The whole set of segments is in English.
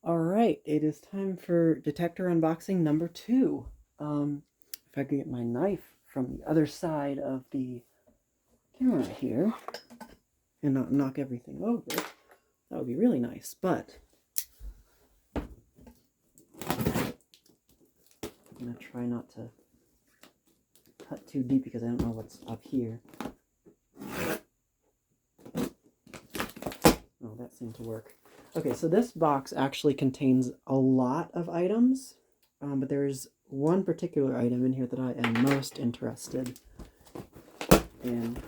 All right, it is time for detector unboxing number 2. If I could get my knife from the other side of the camera here and not knock everything over, that would be really nice. But I'm gonna try not to cut too deep because I don't know what's up here. Oh, that seemed to work. Okay, so this box actually contains a lot of items, but there's one particular item in here that I am most interested in.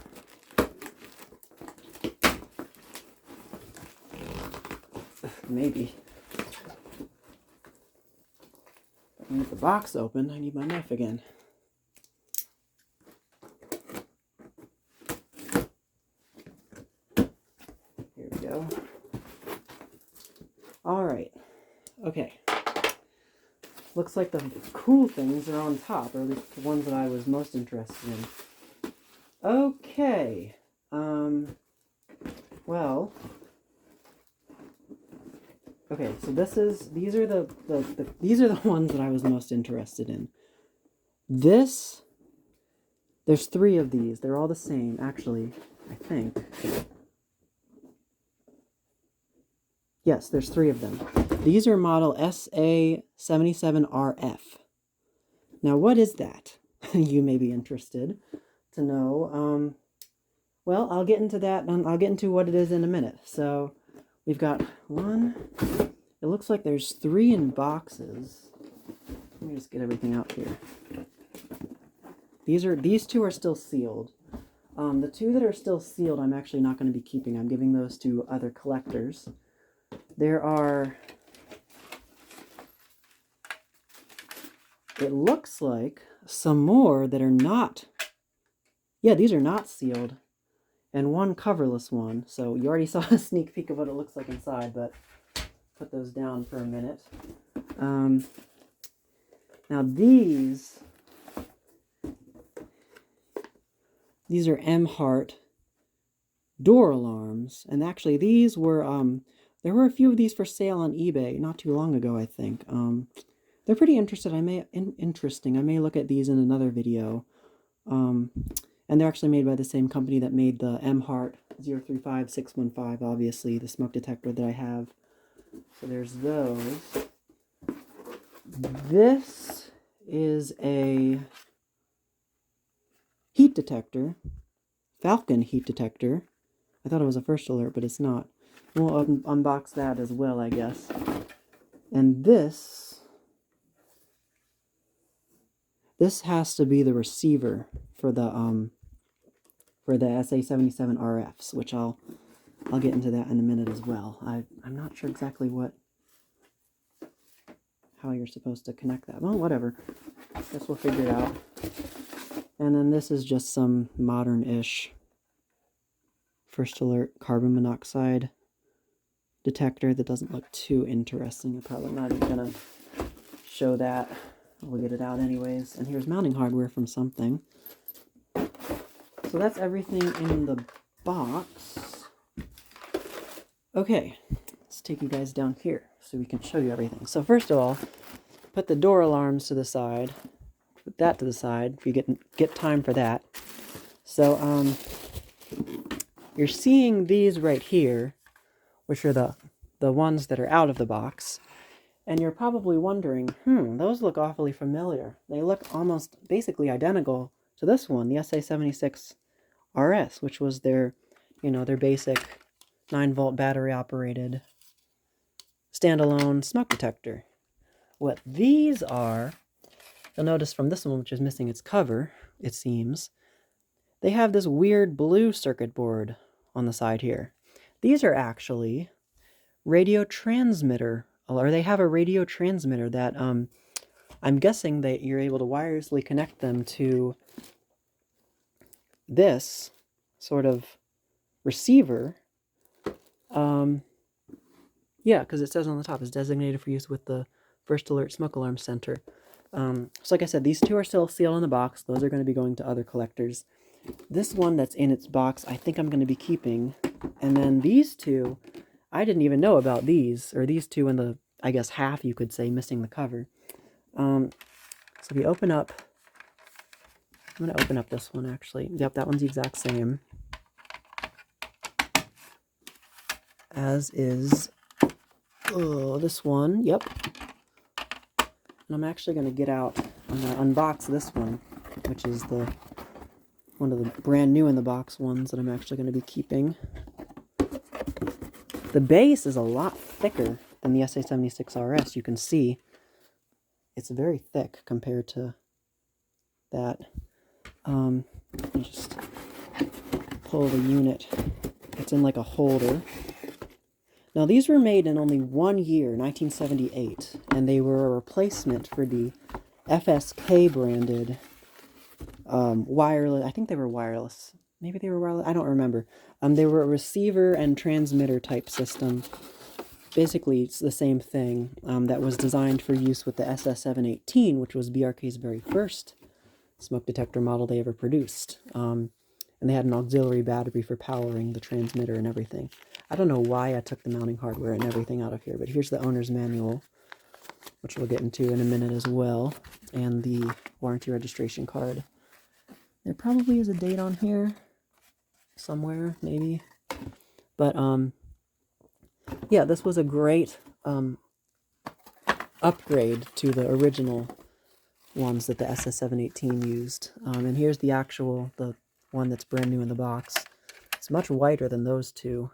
Maybe. If I can get the box open, I need my knife again. Here we go. Alright. Okay. Looks like the cool things are on top, or at least the ones that I was most interested in. Okay. Well. Okay, so these are the ones that I was most interested in. There's 3 of these. They're all the same, actually, I think. Yes, there's 3 of them. These are model SA77RF. Now, what is that? You may be interested to know. Well, I'll get into that, and I'll get into what it is in a minute. So, we've got 1. It looks like there's 3 in boxes. Let me just get everything out here. These 2 are still sealed. The 2 that are still sealed, I'm actually not going to be keeping. I'm giving those to other collectors. There are, it looks like, some more that are not, yeah, these are not sealed, and 1 coverless one. So you already saw a sneak peek of what it looks like inside, but put those down for a minute. Now these are M-Heart door alarms, and actually these were, there were a few of these for sale on eBay not too long ago, I think. They're pretty interesting. I may look at these in another video. And they're actually made by the same company that made the M-Heart 035615, obviously, the smoke detector that I have. So there's those. This is a heat detector, Falcon heat detector. I thought it was a First Alert, but it's not. We'll unbox that as well, I guess. And this has to be the receiver for the SA77RFs, which I'll get into that in a minute as well. I'm not sure exactly how you're supposed to connect that. Well, whatever. Guess we'll figure it out. And then this is just some modern-ish First Alert carbon monoxide detector that doesn't look too interesting. I'm probably not even gonna show that. We'll get it out anyways. And here's mounting hardware from something. So that's everything in the box. Okay, let's take you guys down here so we can show you everything. So first of all, put the door alarms to the side. Put that to the side if you get time for that. So you're seeing these right here, which are the ones that are out of the box. And you're probably wondering, those look awfully familiar. They look almost basically identical to this one, the SA76RF, which was their basic 9-volt battery-operated standalone smoke detector. What these are, you'll notice from this one, which is missing its cover, it seems, they have this weird blue circuit board on the side here. These are actually radio transmitter, or they have a radio transmitter that I'm guessing that you're able to wirelessly connect them to this sort of receiver. Yeah, because it says on the top, it's designated for use with the First Alert Smoke Alarm Center. So like I said, these 2 are still sealed in the box. Those are going to be going to other collectors. This one that's in its box, I think I'm going to be keeping. And then these 2, I didn't even know about these, or these 2 in the I guess half, you could say, missing the cover. So if you open up, I'm going to open up this one actually. Yep, that one's the exact same. As is this one. Yep. And I'm actually going to get out, I'm going to unbox this one, which is one of the brand new in the box ones that I'm actually going to be keeping. The base is a lot thicker than the SA76RS. You can see it's very thick compared to that. Let me just pull the unit. It's in like a holder. Now these were made in only 1 year, 1978, and they were a replacement for the FSK branded wireless. I think they were wireless. Maybe they were wireless. I don't remember. They were a receiver and transmitter type system. Basically, it's the same thing that was designed for use with the SA718, which was BRK's very first smoke detector model they ever produced. And they had an auxiliary battery for powering the transmitter and everything. I don't know why I took the mounting hardware and everything out of here, but here's the owner's manual, which we'll get into in a minute as well, and the warranty registration card. There probably is a date on here somewhere, maybe. But, yeah, this was a great upgrade to the original ones that the SA718 used. And here's the one that's brand new in the box. It's much wider than those two.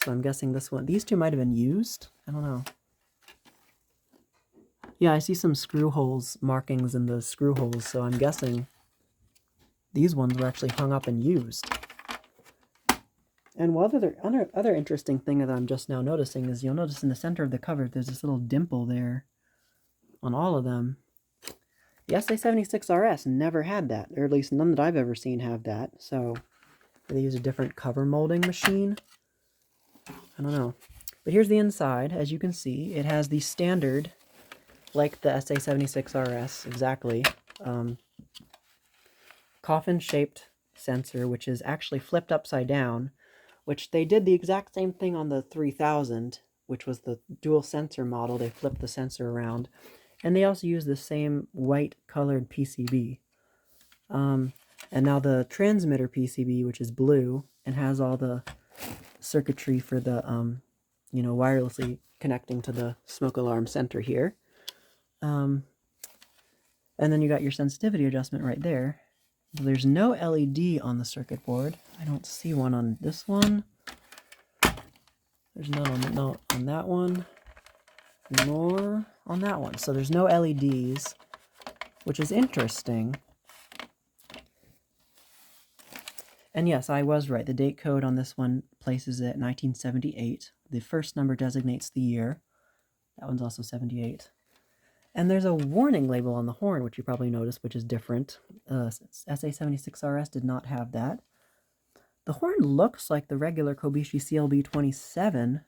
So I'm guessing these two might have been used. I don't know. Yeah, I see some screw holes, markings in the screw holes, so I'm guessing these ones were actually hung up and used. And other interesting thing that I'm just now noticing is you'll notice in the center of the cover there's this little dimple there on all of them. The SA76RS never had that, or at least none that I've ever seen have that, so they use a different cover molding machine. I don't know. But here's the inside. As you can see, it has the standard, like the SA76RS, exactly, coffin-shaped sensor, which is actually flipped upside down, which they did the exact same thing on the 3000, which was the dual sensor model. They flipped the sensor around. And they also use the same white-colored PCB. And now the transmitter PCB, which is blue, and has all the circuitry for the, wirelessly connecting to the smoke alarm center here. And then you got your sensitivity adjustment right there. There's no LED on the circuit board. I don't see one on this one. There's none on that one, nor on that one. So there's no LEDs, which is interesting. And yes, I was right. The date code on this one places it at 1978. The first number designates the year. That one's also 78. And there's a warning label on the horn, which you probably noticed, which is different. SA76RS did not have that. The horn looks like the regular Kobishi CLB27,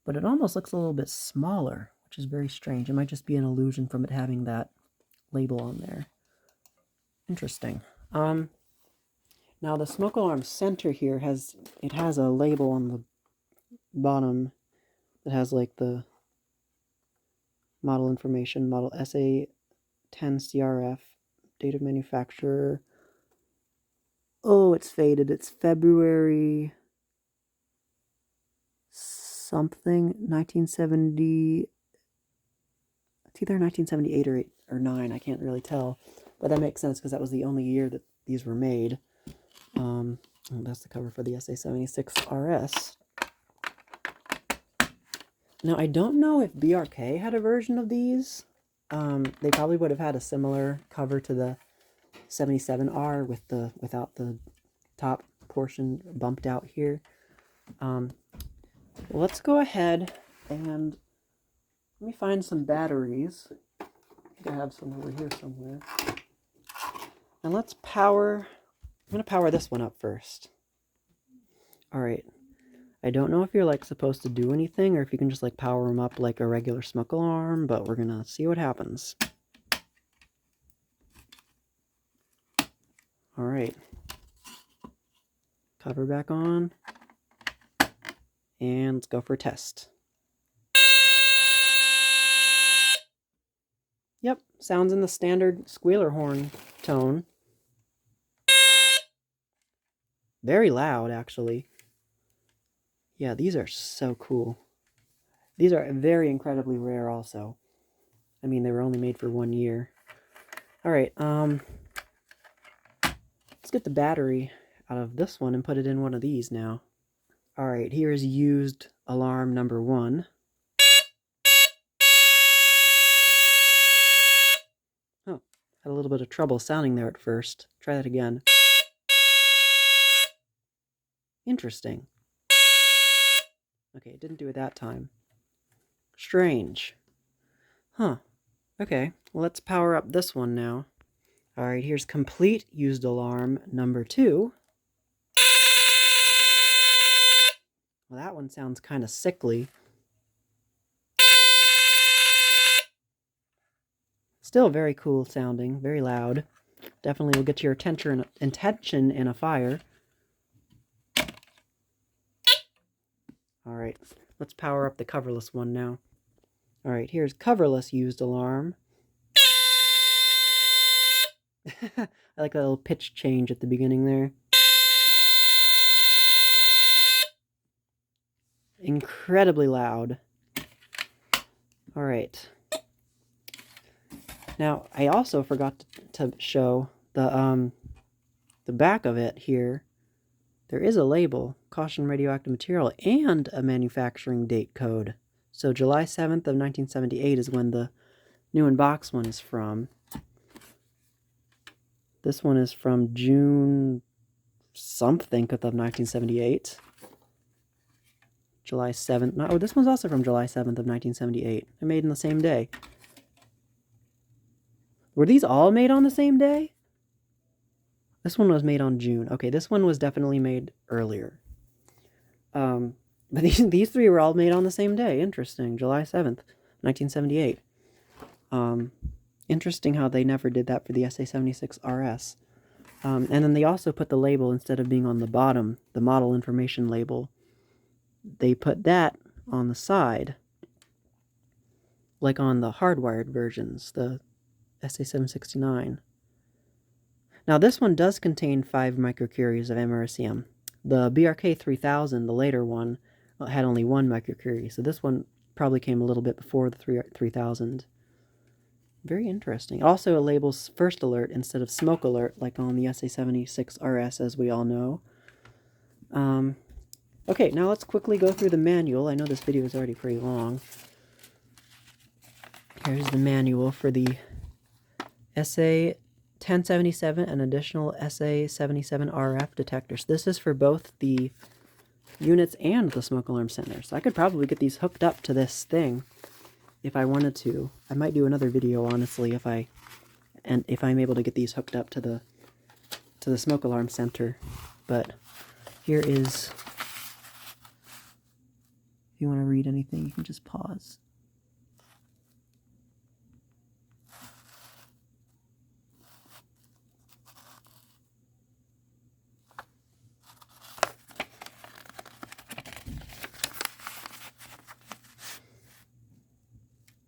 but it almost looks a little bit smaller, which is very strange. It might just be an illusion from it having that label on there. Interesting. Now the smoke alarm center here has a label on the bottom that has like the model information, model SA10CRF, date of manufacturer. Oh, it's faded. It's February something, 1970. It's either 1978 or 9. I can't really tell, but that makes sense because that was the only year that these were made. That's the cover for the SA76RS. Now, I don't know if BRK had a version of these. They probably would have had a similar cover to the 77R without the top portion bumped out here. Let's go ahead and let me find some batteries. I think I have some over here somewhere. And let's power. I'm going to power this one up first. Alright. I don't know if you're like supposed to do anything or if you can just like power them up like a regular smoke alarm, but we're going to see what happens. Alright. Cover back on. And let's go for a test. Yep, sounds in the standard squealer horn tone. Very loud, actually. Yeah, these are so cool. These are very incredibly rare also. I mean, they were only made for 1 year. Alright, let's get the battery out of this one and put it in one of these now. Alright, here is used alarm number 1. Oh, had a little bit of trouble sounding there at first. Try that again. Interesting. Okay, it didn't do it that time. Strange. Huh. Okay, well, let's power up this one now. Alright, here's complete used alarm number 2. Well, that one sounds kind of sickly. Still very cool sounding, very loud. Definitely will get your attention in a fire. Alright, let's power up the coverless one now. Alright, here's coverless used alarm. I like that little pitch change at the beginning there. Incredibly loud. Alright. Now, I also forgot to show the back of it here. There is a label, caution radioactive material, and a manufacturing date code. So July 7th of 1978 is when the new Unbox one is from. This one is from June something of 1978. July 7th. No, this one's also from July 7th of 1978. They're made in the same day. Were these all made on the same day? This one was made on June. Okay, this one was definitely made earlier. But these three were all made on the same day. Interesting. July 7th, 1978. Interesting how they never did that for the SA76RS. And then they also put the label, instead of being on the bottom, the model information label, they put that on the side, like on the hardwired versions, the SA769. Now this one does contain 5 microcuries of americium. The BRK 3000, the later one, had only 1 microcurie, so this one probably came a little bit before the 3000. Very interesting. Also, it labels First Alert instead of Smoke Alert, like on the SA76RS, as we all know. Okay, now let's quickly go through the manual. I know this video is already pretty long. Here's the manual for the SA1077 and additional SA77RF detectors. This is for both the units and the Smoke Alarm Center. So I could probably get these hooked up to this thing if I wanted to. I might do another video, honestly, if I'm able to get these hooked up to the Smoke Alarm Center. But here is, if you want to read anything, you can just pause.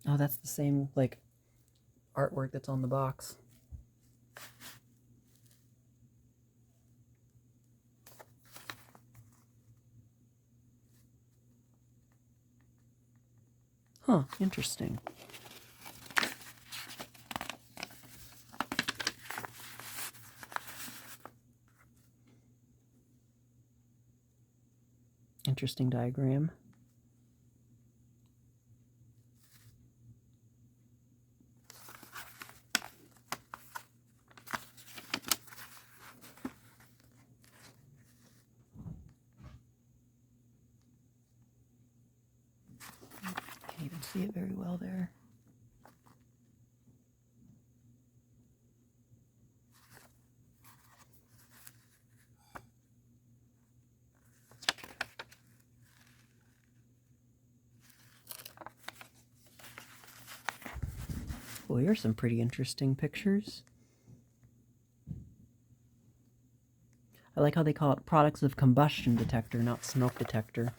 Oh, that's the same, like, artwork that's on the box. Huh, interesting. Interesting diagram. Can't even see it very well there. Well, here's some pretty interesting pictures. I like how they call it products of combustion detector, not smoke detector.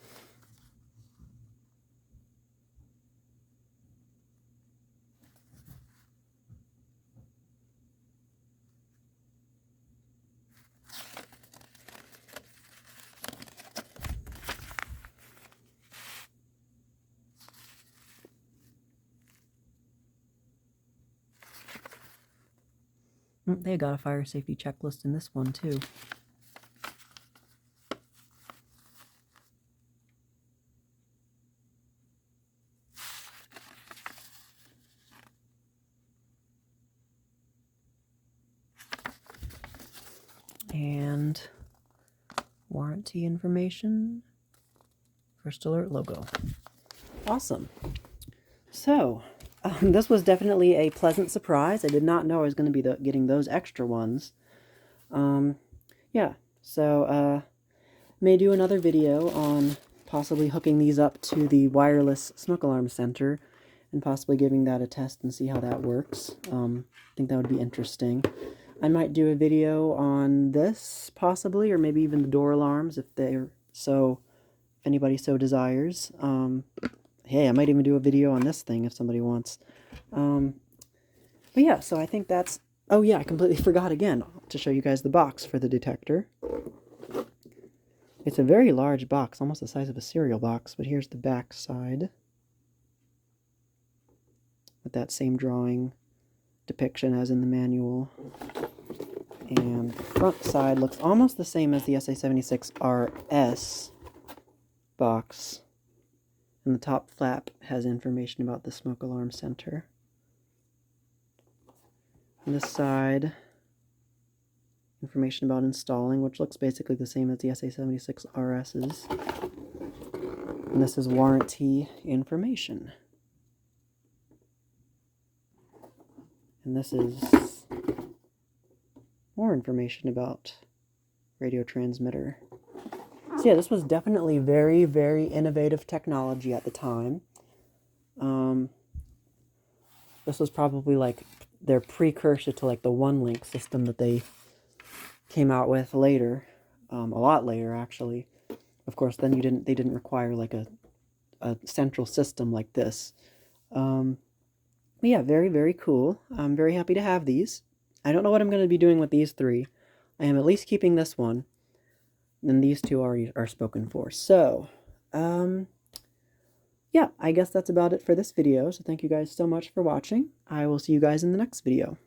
They got a fire safety checklist in this one too. And warranty information, First Alert logo. Awesome. So, this was definitely a pleasant surprise. I did not know I was going to be getting those extra ones. Yeah, so may do another video on possibly hooking these up to the wireless smoke alarm center and possibly giving that a test and see how that works. I think that would be interesting. I might do a video on this, possibly, or maybe even the door alarms if anybody so desires. Hey, I might even do a video on this thing if somebody wants. But yeah, so I think that's... Oh yeah, I completely forgot again to show you guys the box for the detector. It's a very large box, almost the size of a cereal box, but here's the back side. With that same drawing depiction as in the manual. And the front side looks almost the same as the SA76RF box. And the top flap has information about the Smoke Alarm Center. On this side, information about installing, which looks basically the same as the SA76RS's. And this is warranty information. And this is more information about radio transmitter. So yeah, this was definitely very, very innovative technology at the time. This was probably like their precursor to like the one-link system that they came out with later, a lot later actually. Of course, then they didn't require like a central system like this. But yeah, very, very cool. I'm very happy to have these. I don't know what I'm going to be doing with these three. I am at least keeping this one. And these two already are spoken for. So, yeah, I guess that's about it for this video. So thank you guys so much for watching. I will see you guys in the next video.